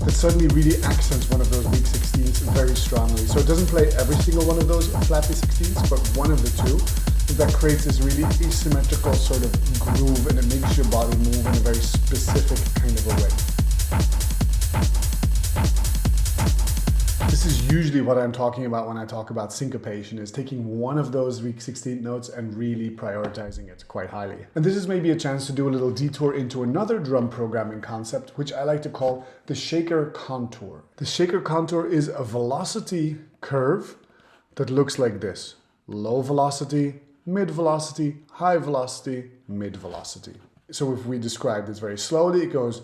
that suddenly really accents one of those weak 16ths very strongly. So it doesn't play every single one of those flappy 16ths, but one of the two that creates this really asymmetrical sort of groove, and it makes your body move in a very specific kind of a way. This is usually what I'm talking about when I talk about syncopation, is taking one of those weak 16th notes and really prioritizing it quite highly. And this is maybe a chance to do a little detour into another drum programming concept, which I like to call the shaker contour. The shaker contour is a velocity curve that looks like this: low velocity, mid velocity, high velocity, mid velocity. So if we describe this very slowly, it goes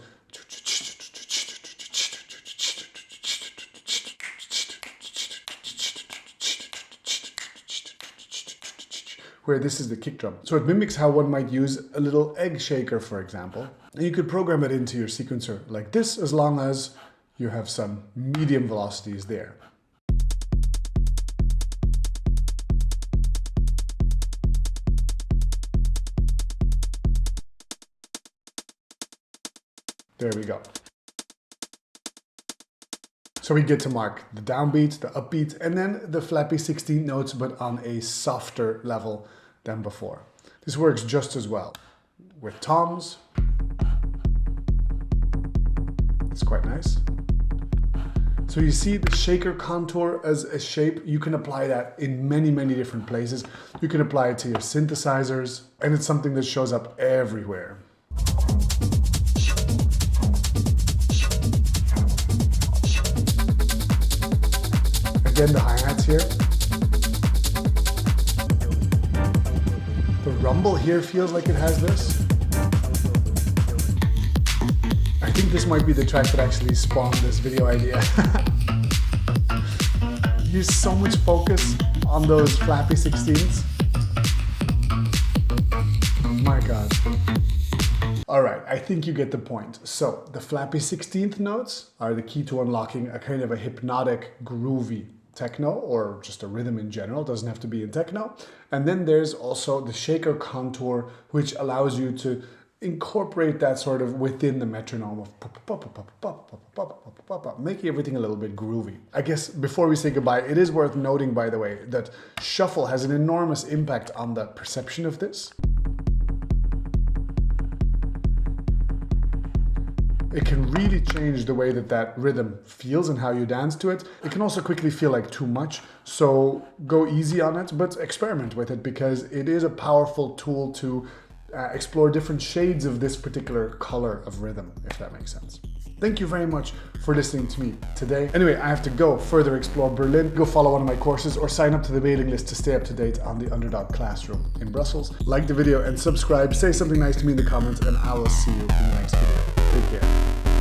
where this is the kick drum. So it mimics how one might use a little egg shaker, for example. And you could program it into your sequencer like this, as long as you have some medium velocities there. There we go. So we get to mark the downbeat, the upbeat, and then the flappy 16 notes, but on a softer level than before. This works just as well with toms. It's quite nice. So you see the shaker contour as a shape. You can apply that in many, many different places. You can apply it to your synthesizers, and it's something that shows up everywhere. Again, the hi-hats here. The rumble here feels like it has this. I think this might be the track that actually spawned this video idea. There's so much focus on those flappy 16ths. My God. All right, I think you get the point. So the flappy 16th notes are the key to unlocking a kind of a hypnotic, groovy techno, or just a rhythm in general. It doesn't have to be in techno. And then there's also the shaker contour, which allows you to incorporate that sort of within the metronome of making everything a little bit groovy. I guess before we say goodbye, it is worth noting, by the way, that shuffle has an enormous impact on the perception of this. It can really change the way that that rhythm feels and how you dance to it. It can also quickly feel like too much, so go easy on it, but experiment with it, because it is a powerful tool to explore different shades of this particular color of rhythm, if that makes sense. Thank you very much for listening to me today. Anyway, I have to go further explore Berlin. Go follow one of my courses or sign up to the mailing list to stay up to date on the Underdog Classroom in Brussels. Like the video and subscribe. Say something nice to me in the comments, and I will see you in the next video. Take care.